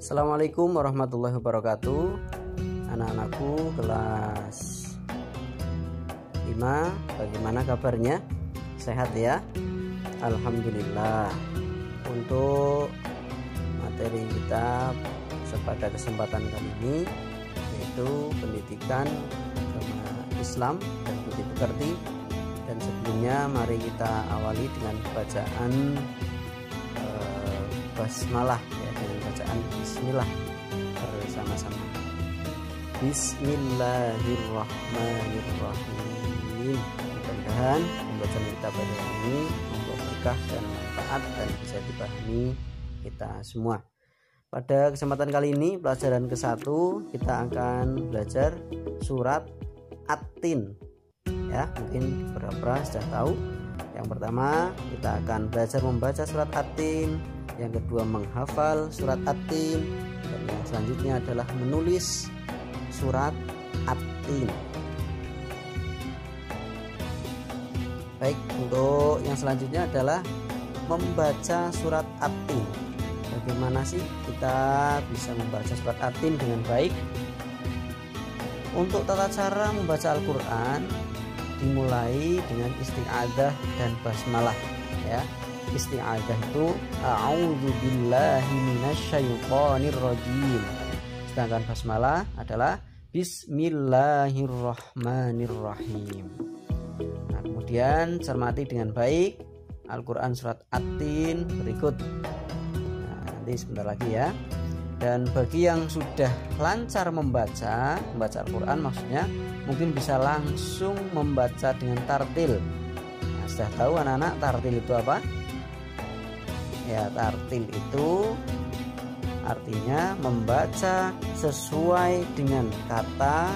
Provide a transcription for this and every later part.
Assalamualaikum warahmatullahi wabarakatuh. Anak-anakku kelas 5, bagaimana kabarnya? Sehat ya? Alhamdulillah. Untuk materi kita pada kesempatan kali ini yaitu pendidikan agama Islam dan budi pekerti. Dan sebelumnya mari kita awali dengan bacaan basmalah ya, dengan bacaan bismillah bersama-sama. Bismillahirrahmanirrahim. Mudah-mudahan pembacaan kita pada hari ini membawa berkah dan manfaat dan bisa dipahami kita semua. Pada kesempatan kali ini pelajaran ke-1 kita akan belajar surat At-Tin. Ya, mungkin beberapa sudah tahu. Yang pertama kita akan belajar membaca surat At-Tin, yang kedua menghafal surat At-Tin, dan yang selanjutnya adalah menulis surat At-Tin. Baik, untuk yang selanjutnya adalah membaca surat At-Tin. Bagaimana sih kita bisa membaca surat At-Tin dengan baik? Untuk tata cara membaca Al-Quran dimulai dengan isti'adzah dan basmalah ya. Isti'adzah itu a'udzubillahi minasyaitonirrajim. Sedangkan basmalah adalah bismillahirrahmanirrahim. Nah, kemudian cermati dengan baik Al-Quran surat At-Tin berikut. Nah, nanti sebentar lagi ya. Dan bagi yang sudah lancar membaca Al-Quran maksudnya, mungkin bisa langsung membaca dengan tartil. Nah, sudah tahu anak-anak tartil itu apa? Ya, tartil itu artinya membaca sesuai dengan kata,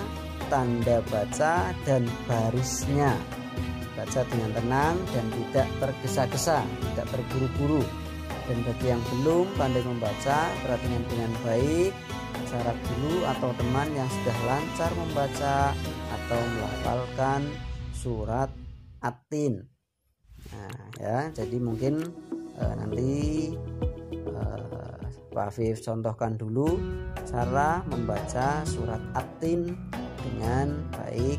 tanda baca, dan barisnya. Baca dengan tenang dan tidak tergesa-gesa, tidak terburu-buru. Dan bagi yang belum pandai membaca, perhatikan dengan baik cara guru atau teman yang sudah lancar membaca atau melafalkan surat At-Tin. Nah, ya, jadi mungkin nanti Pak Afif contohkan dulu cara membaca surat At-Tin dengan baik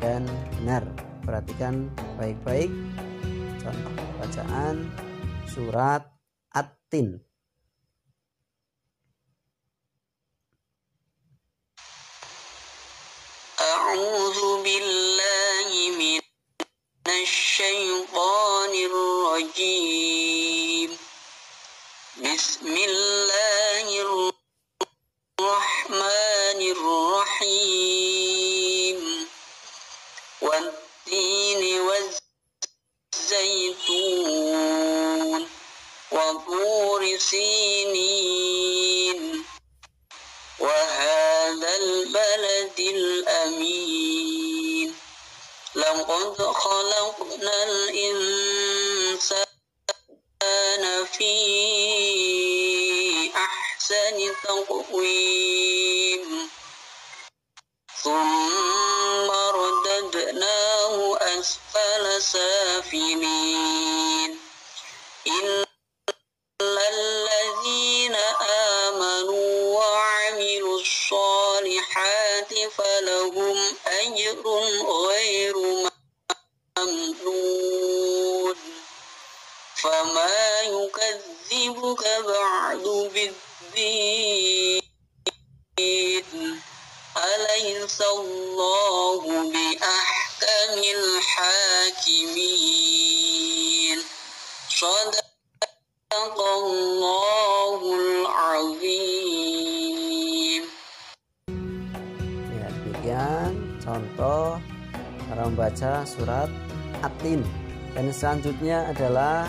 dan benar. Perhatikan baik-baik contoh bacaan surat At-Tin. A'udzu billahi minasyaitonir rajim. Bismillahirrahmanirrahim. Wat-tini waz-zaitun wa turi sinin wa hadzal baladil amin. Laqad khalaqnal insana fi ahsani taqwim. Thumma radadnahu asfala safilin. Illalladzina amanu wa 'amilus solihati falahum ajrun ghairu mamnun. Fama yukadzibuka ba'du biddin. Alaysallahu bi ahkamil hakimin. Shadaqallahul azim. Ya, demikian contoh cara membaca surat At-Tin. Dan selanjutnya adalah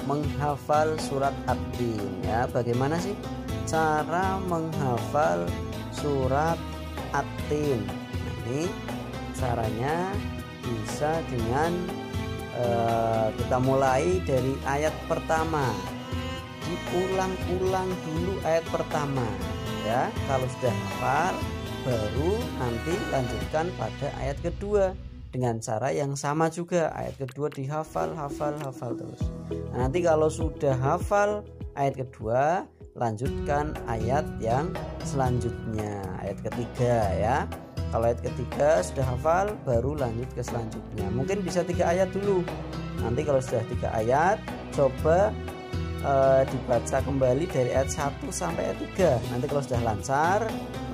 menghafal surat At-Tin ya. Bagaimana sih cara menghafal surat At-Tin? Nah, ini caranya bisa dengan kita mulai dari ayat pertama. Diulang-ulang dulu ayat pertama ya. Kalau sudah hafal baru nanti lanjutkan pada ayat kedua dengan cara yang sama juga. Ayat kedua dihafal, hafal terus. Nah, nanti kalau sudah hafal ayat kedua lanjutkan ayat yang selanjutnya, ayat ketiga ya. Kalau ayat ketiga sudah hafal, baru lanjut ke selanjutnya. Mungkin bisa 3 ayat dulu. Nanti kalau sudah 3 ayat, coba dibaca kembali dari ayat 1 sampai ayat 3. Nanti kalau sudah lancar,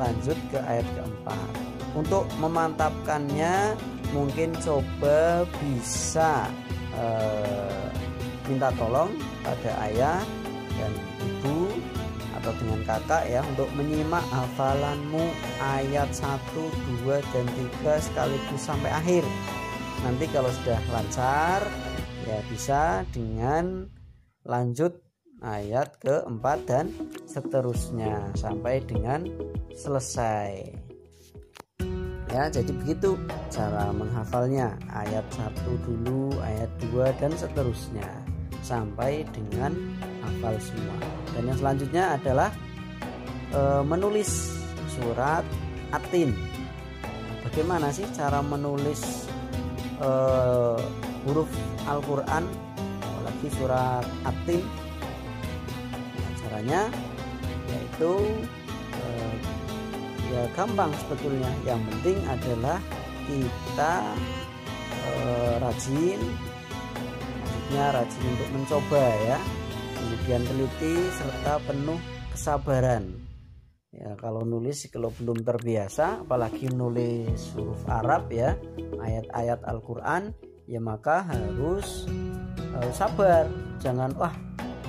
lanjut ke ayat keempat. Untuk memantapkannya, mungkin coba bisa minta tolong pada ayah dan ibu atau dengan kakak ya, untuk menyimak hafalanmu ayat 1, 2, dan 3 sekaligus sampai akhir. Nanti kalau sudah lancar ya bisa dengan lanjut ayat keempat dan seterusnya sampai dengan selesai ya. Jadi begitu cara menghafalnya, ayat 1 dulu, ayat 2 dan seterusnya sampai dengan hafal semua. Dan yang selanjutnya adalah menulis surat At-Tin. Bagaimana sih cara menulis huruf Al-Quran, apalagi surat At-Tin? Nah, caranya yaitu ya gampang sebetulnya. Yang penting adalah kita rajin, maksudnya rajin untuk mencoba ya, kemudian teliti serta penuh kesabaran ya. Kalau nulis, kalau belum terbiasa, apalagi nulis huruf Arab ya, ayat-ayat Al-Quran ya, maka harus sabar. Jangan wah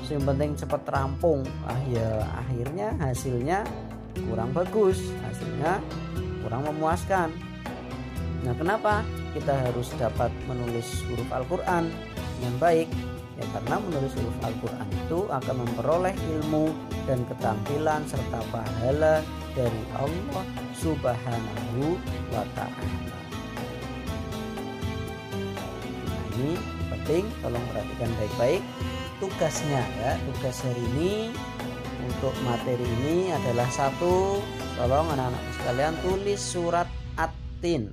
yang penting cepat rampung, ya akhirnya hasilnya kurang bagus, hasilnya kurang memuaskan. Nah, kenapa kita harus dapat menulis huruf Al-Quran dengan baik? Ya karena menulis huruf Al-Quran itu akan memperoleh ilmu dan keterampilan serta pahala dari Allah Subhanahu wa Ta'ala. Nah, ini penting, tolong perhatikan baik-baik tugasnya ya. Tugas hari ini untuk materi ini adalah 1, tolong anak-anak sekalian tulis surat At-Tin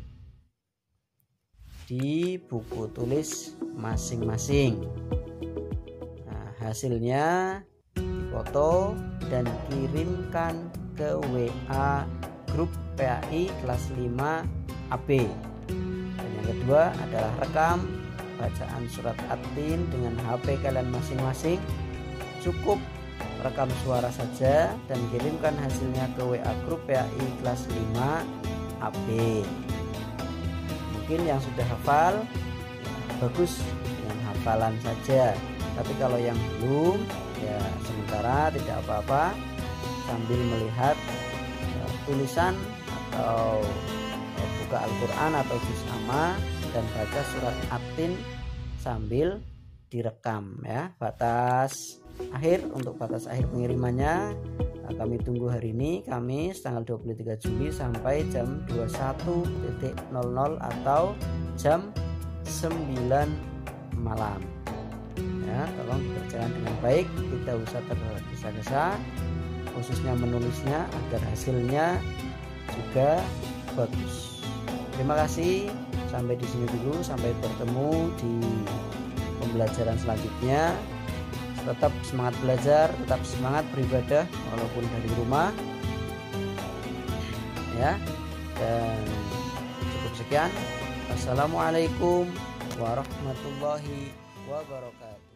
di buku tulis masing-masing. Nah, hasilnya difoto dan kirimkan ke WA grup PAI kelas 5 AB. Dan yang kedua adalah rekam bacaan surat At-Tin dengan HP kalian masing-masing. Cukup rekam suara saja dan kirimkan hasilnya ke WA grup PAI kelas 5 AB. Mungkin yang sudah hafal ya, bagus dengan hafalan saja. Tapi kalau yang belum ya sementara tidak apa-apa, sambil melihat tulisan atau buka Al-Quran atau juz amma dan baca surat At-Tin sambil direkam ya. Batas akhir, untuk batas akhir pengirimannya kami tunggu hari ini, Kamis tanggal 23 Juli sampai jam 21.00 atau jam 9 malam ya. Tolong dikerjakan dengan baik, tidak usah tergesa-gesa, khususnya menulisnya agar hasilnya juga bagus. Terima kasih, sampai di sini dulu, sampai bertemu di pembelajaran selanjutnya. Tetap semangat belajar, tetap semangat beribadah walaupun dari rumah ya. Dan cukup sekian. Assalamualaikum warahmatullahi wabarakatuh.